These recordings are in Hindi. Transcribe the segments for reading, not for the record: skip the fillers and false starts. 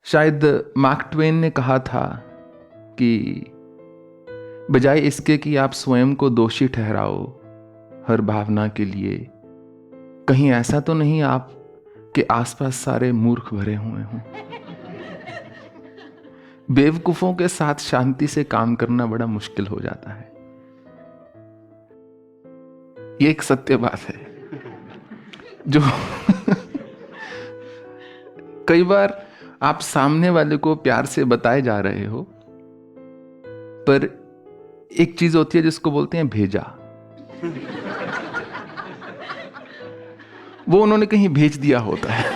शायद मार्क ट्वेन ने कहा था कि बजाय इसके कि आप स्वयं को दोषी ठहराओ हर भावना के लिए, कहीं ऐसा तो नहीं आप के आसपास सारे मूर्ख भरे हुए हों। बेवकूफों के साथ शांति से काम करना बड़ा मुश्किल हो जाता है। ये एक सत्य बात है जो कई बार आप सामने वाले को प्यार से बताए जा रहे हो, पर एक चीज होती है जिसको बोलते हैं भेजा। वो उन्होंने कहीं भेज दिया होता है।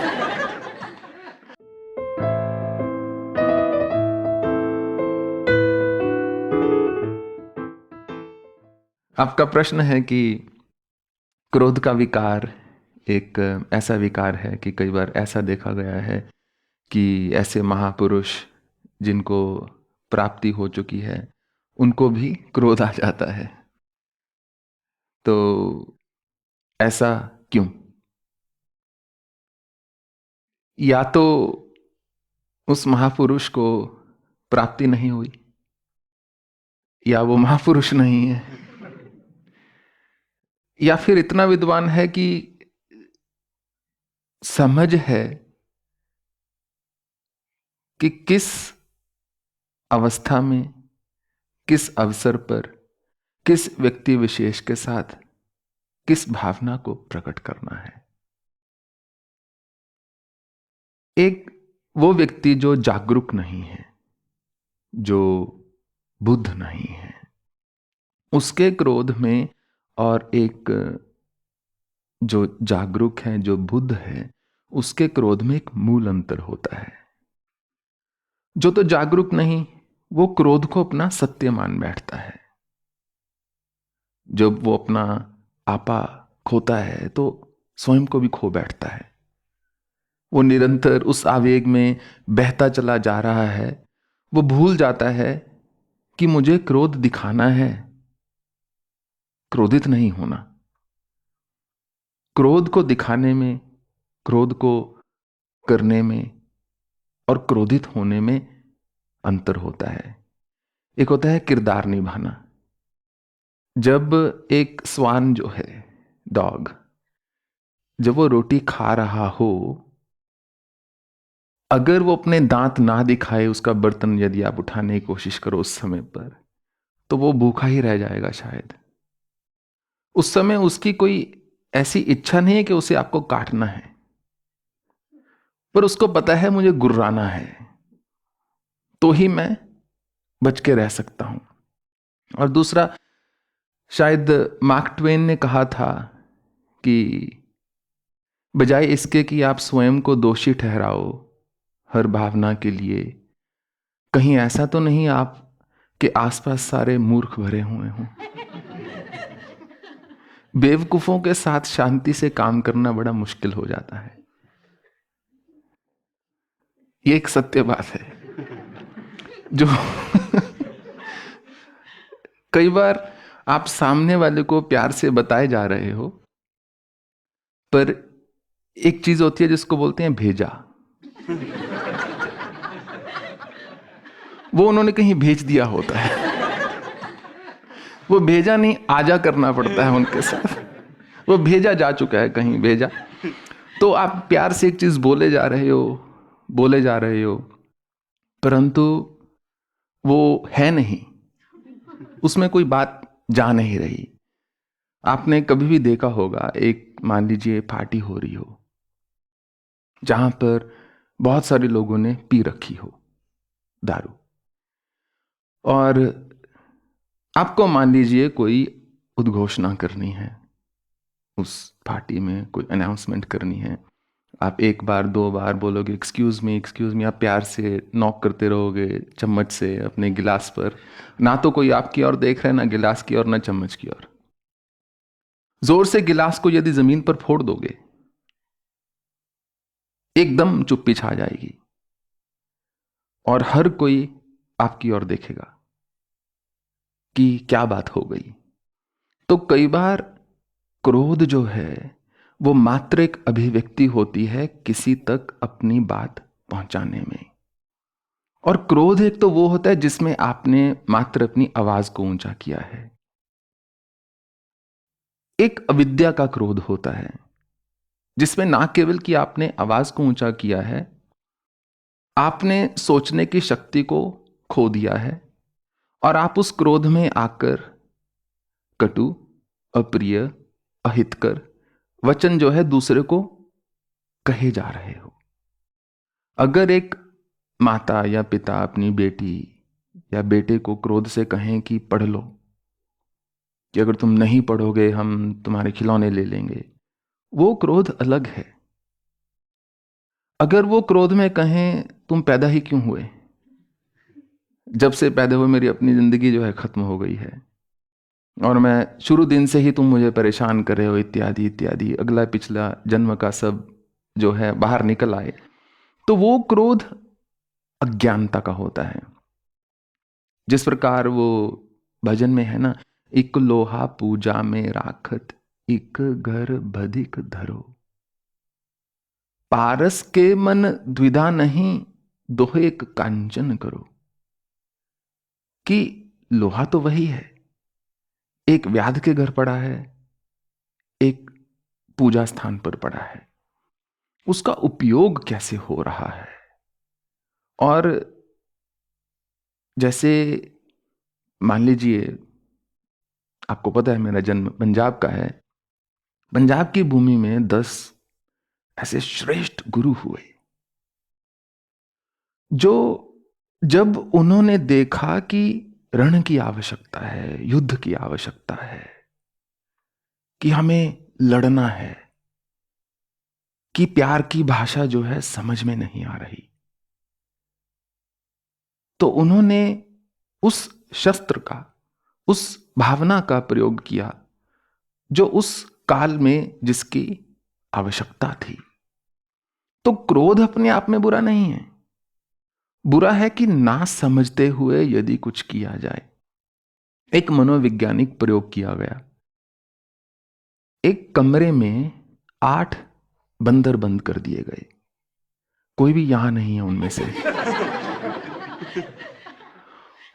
आपका प्रश्न है कि क्रोध का विकार एक ऐसा विकार है कि कई बार ऐसा देखा गया है कि ऐसे महापुरुष जिनको प्राप्ति हो चुकी है उनको भी क्रोध आ जाता है। तो ऐसा क्यों? या तो उस महापुरुष को प्राप्ति नहीं हुई, या वो महापुरुष नहीं है, या फिर इतना विद्वान है कि समझ है कि किस अवस्था में, किस अवसर पर, किस व्यक्ति विशेष के साथ किस भावना को प्रकट करना है। एक वो व्यक्ति जो जागरूक नहीं है, जो बुद्ध नहीं है, उसके क्रोध में और एक जो जागरूक है, जो बुद्ध है, उसके क्रोध में एक मूल अंतर होता है। जो तो जागरूक नहीं, वो क्रोध को अपना सत्य मान बैठता है। जब वो अपना आपा खोता है तो स्वयं को भी खो बैठता है। वो निरंतर उस आवेग में बहता चला जा रहा है। वो भूल जाता है कि मुझे क्रोध दिखाना है, क्रोधित नहीं होना। क्रोध को दिखाने में, क्रोध को करने में और क्रोधित होने में अंतर होता है। एक होता है किरदार निभाना। जब एक स्वान जो है, डॉग, जब वो रोटी खा रहा हो, अगर वो अपने दांत ना दिखाए, उसका बर्तन यदि आप उठाने की कोशिश करो उस समय पर, तो वो भूखा ही रह जाएगा शायद। उस समय उसकी कोई ऐसी इच्छा नहीं है कि उसे आपको काटना है, पर उसको पता है मुझे गुर्राना है, तो ही मैं बच के रह सकता हूं। और दूसरा, शायद मार्क ट्वेन ने कहा था कि बजाय इसके कि आप स्वयं को दोषी ठहराओ हर भावना के लिए, कहीं ऐसा तो नहीं आप के आसपास सारे मूर्ख भरे हुए हों। बेवकूफों के साथ शांति से काम करना बड़ा मुश्किल हो जाता है। ये एक सत्य बात है जो कई बार आप सामने वाले को प्यार से बताए जा रहे हो, पर एक चीज होती है जिसको बोलते हैं भेजा। वो उन्होंने कहीं भेज दिया होता है। वो भेजा नहीं, आजा करना पड़ता है उनके साथ। वो भेजा जा चुका है, कहीं भेजा। तो आप प्यार से एक चीज बोले जा रहे हो, परंतु वो है नहीं, उसमें कोई बात जा नहीं रही। आपने कभी भी देखा होगा, एक मान लीजिए पार्टी हो रही हो जहां पर बहुत सारे लोगों ने पी रखी हो दारू, और आपको मान लीजिए कोई उद्घोषणा करनी है, उस पार्टी में कोई अनाउंसमेंट करनी है। आप एक बार दो बार बोलोगे एक्सक्यूज मी, आप प्यार से नॉक करते रहोगे चम्मच से अपने गिलास पर। ना तो कोई आपकी ओर देख रहा है, ना गिलास की ओर, ना चम्मच की ओर। जोर से गिलास को यदि जमीन पर फोड़ दोगे, एकदम चुप्पी छा जाएगी और हर कोई आपकी ओर देखेगा कि क्या बात हो गई। तो कई बार क्रोध जो है वो मात्र एक अभिव्यक्ति होती है किसी तक अपनी बात पहुंचाने में। और क्रोध एक तो वो होता है जिसमें आपने मात्र अपनी आवाज को ऊंचा किया है। एक अविद्या का क्रोध होता है जिसमें ना केवल कि आपने आवाज को ऊंचा किया है, आपने सोचने की शक्ति को खो दिया है और आप उस क्रोध में आकर कटु, अप्रिय, अहितकर वचन जो है दूसरे को कहे जा रहे हो। अगर एक माता या पिता अपनी बेटी या बेटे को क्रोध से कहें कि पढ़ लो, कि अगर तुम नहीं पढ़ोगे हम तुम्हारे खिलौने ले लेंगे, वो क्रोध अलग है। अगर वो क्रोध में कहें तुम पैदा ही क्यों हुए, जब से पैदा हुए मेरी अपनी जिंदगी जो है खत्म हो गई है और मैं शुरू दिन से ही तुम मुझे परेशान कर रहे हो, इत्यादि इत्यादि, अगला पिछला जन्म का सब जो है बाहर निकल आए, तो वो क्रोध अज्ञानता का होता है। जिस प्रकार वो भजन में है ना, एक लोहा पूजा में राखत, एक घर बधिक धरो, पारस के मन द्विधा नहीं, दोहे एक कांचन करो। कि लोहा तो वही है, एक व्याध के घर पड़ा है, एक पूजा स्थान पर पड़ा है, उसका उपयोग कैसे हो रहा है। और जैसे मान लीजिए, आपको पता है मेरा जन्म पंजाब का है, पंजाब की भूमि में 10 ऐसे श्रेष्ठ गुरु हुए जो जब उन्होंने देखा कि रण की आवश्यकता है, युद्ध की आवश्यकता है, कि हमें लड़ना है, कि प्यार की भाषा जो है समझ में नहीं आ रही, तो उन्होंने उस शस्त्र का, उस भावना का प्रयोग किया जो उस काल में जिसकी आवश्यकता थी। तो क्रोध अपने आप में बुरा नहीं है, बुरा है कि ना समझते हुए यदि कुछ किया जाए। एक मनोवैज्ञानिक प्रयोग किया गया, एक कमरे में 8 बंदर बंद कर दिए गए, कोई भी यहां नहीं है उनमें से,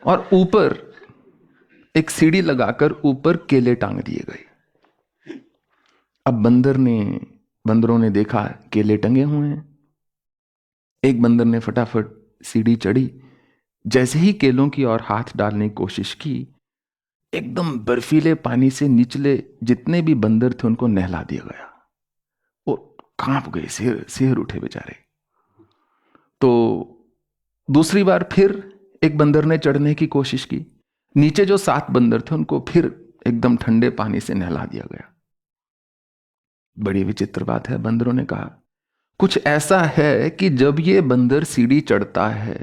और ऊपर एक सीढ़ी लगाकर ऊपर केले टांग दिए गए। अब बंदरों ने देखा केले टंगे हुए हैं। एक बंदर ने फटाफट सीढ़ी चढ़ी, जैसे ही केलों की ओर हाथ डालने की कोशिश की, एकदम बर्फीले पानी से निचले जितने भी बंदर थे उनको नहला दिया गया। वो कांप गए, सिर उठे बेचारे। तो दूसरी बार फिर एक बंदर ने चढ़ने की कोशिश की, नीचे जो 7 बंदर थे उनको फिर एकदम ठंडे पानी से नहला दिया गया। बड़ी विचित्र बात है, बंदरों ने कहा कुछ ऐसा है कि जब ये बंदर सीढ़ी चढ़ता है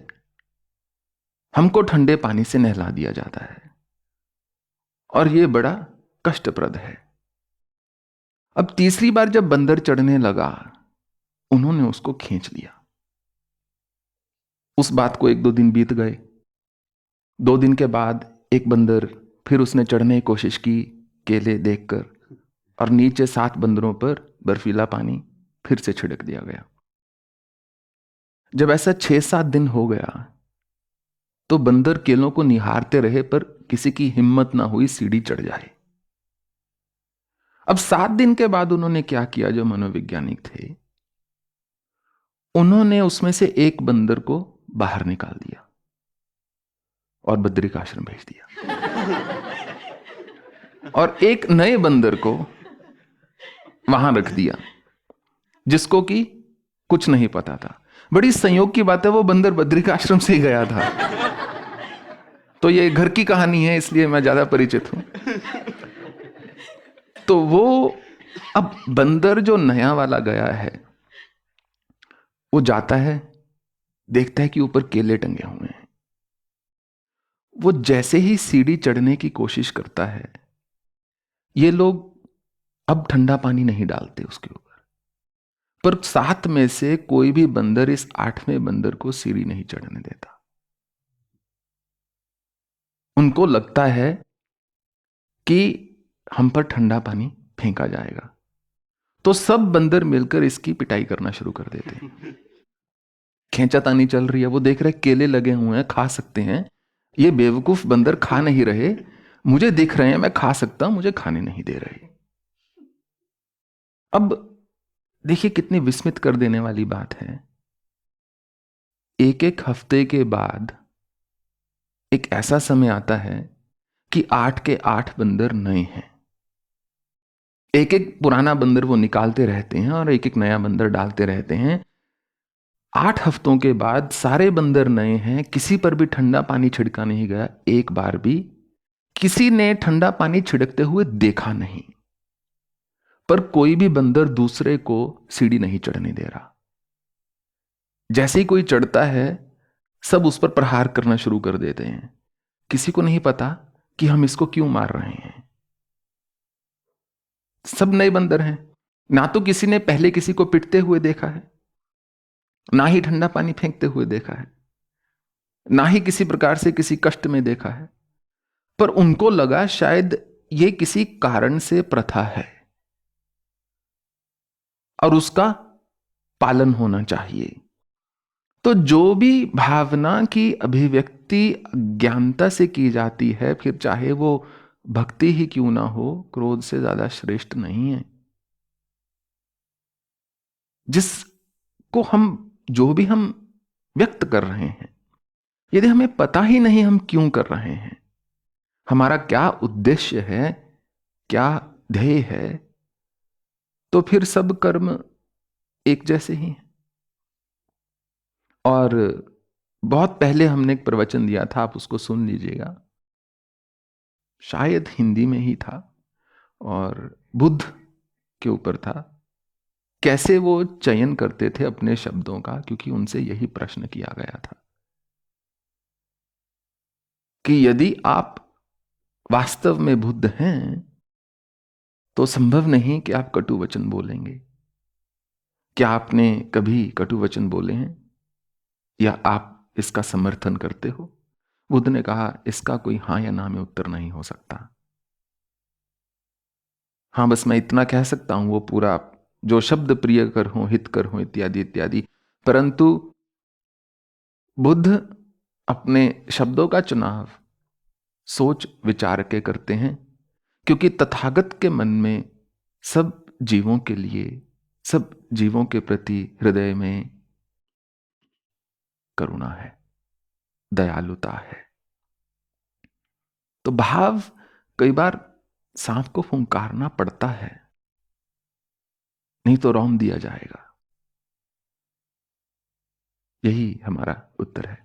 हमको ठंडे पानी से नहला दिया जाता है और ये बड़ा कष्टप्रद है। अब तीसरी बार जब बंदर चढ़ने लगा, उन्होंने उसको खींच लिया। उस बात को 1-2 दिन बीत गए। 2 दिन के बाद एक बंदर फिर उसने चढ़ने की कोशिश की केले देखकर, और नीचे 7 बंदरों पर बर्फीला पानी फिर से छिड़क दिया गया। जब ऐसा 6-7 दिन हो गया तो बंदर केलों को निहारते रहे, पर किसी की हिम्मत ना हुई सीढ़ी चढ़ जाए। अब 7 दिन के बाद उन्होंने क्या किया, जो मनोवैज्ञानिक थे, उन्होंने उसमें से एक बंदर को बाहर निकाल दिया और बद्रिकाश्रम भेज दिया और एक नए बंदर को वहां रख दिया जिसको कि कुछ नहीं पता था। बड़ी संयोग की बात है, वो बंदर बद्रिकाश्रम से ही गया था। तो ये घर की कहानी है, इसलिए मैं ज्यादा परिचित हूं। तो वो अब बंदर जो नया वाला गया है, वो जाता है, देखता है कि ऊपर केले टंगे हुए हैं। वो जैसे ही सीढ़ी चढ़ने की कोशिश करता है, ये लोग अब ठंडा पानी नहीं डालते उसके ऊपर, पर 7 में से कोई भी बंदर इस 8वें बंदर को सीढ़ी नहीं चढ़ने देता। उनको लगता है कि हम पर ठंडा पानी फेंका जाएगा, तो सब बंदर मिलकर इसकी पिटाई करना शुरू कर देते हैं। खींचातानी चल रही है, वो देख रहे केले लगे हुए हैं, खा सकते हैं, ये बेवकूफ बंदर खा नहीं रहे, मुझे दिख रहे हैं, मैं खा सकता हूं, मुझे खाने नहीं दे रहे। अब देखिए कितनी विस्मित कर देने वाली बात है। एक एक हफ्ते के बाद एक ऐसा समय आता है कि 8 के 8 बंदर नए हैं। एक एक पुराना बंदर वो निकालते रहते हैं और एक एक नया बंदर डालते रहते हैं। 8 हफ्तों के बाद सारे बंदर नए हैं, किसी पर भी ठंडा पानी छिड़का नहीं गया, एक बार भी किसी ने ठंडा पानी छिड़कते हुए देखा नहीं। पर कोई भी बंदर दूसरे को सीढ़ी नहीं चढ़ने दे रहा। जैसे ही कोई चढ़ता है, सब उस पर प्रहार करना शुरू कर देते हैं। किसी को नहीं पता कि हम इसको क्यों मार रहे हैं। सब नए बंदर हैं, ना तो किसी ने पहले किसी को पिटते हुए देखा है, ना ही ठंडा पानी फेंकते हुए देखा है, ना ही किसी प्रकार से किसी कष्ट में देखा है। पर उनको लगा शायद ये किसी कारण से प्रथा है और उसका पालन होना चाहिए। तो जो भी भावना की अभिव्यक्ति अज्ञानता से की जाती है, फिर चाहे वो भक्ति ही क्यों ना हो, क्रोध से ज्यादा श्रेष्ठ नहीं है। जिसको हम, जो भी हम व्यक्त कर रहे हैं, यदि हमें पता ही नहीं हम क्यों कर रहे हैं, हमारा क्या उद्देश्य है, क्या ध्येय है, तो फिर सब कर्म एक जैसे ही हैं। और बहुत पहले हमने एक प्रवचन दिया था, आप उसको सुन लीजिएगा, शायद हिंदी में ही था, और बुद्ध के ऊपर था, कैसे वो चयन करते थे अपने शब्दों का, क्योंकि उनसे यही प्रश्न किया गया था कि यदि आप वास्तव में बुद्ध हैं तो संभव नहीं कि आप कटु वचन बोलेंगे। क्या आपने कभी कटु वचन बोले हैं, या आप इसका समर्थन करते हो? बुद्ध ने कहा इसका कोई हां या ना में उत्तर नहीं हो सकता। हां, बस मैं इतना कह सकता हूं, वो पूरा जो शब्द प्रिय कर हो, हित कर हो, इत्यादि इत्यादि। परंतु बुद्ध अपने शब्दों का चुनाव सोच विचार के करते हैं, क्योंकि तथागत के मन में सब जीवों के लिए, सब जीवों के प्रति हृदय में करुणा है, दयालुता है। तो भाव कई बार सांप को फुंकारना पड़ता है, नहीं तो रौंद दिया जाएगा। यही हमारा उत्तर है।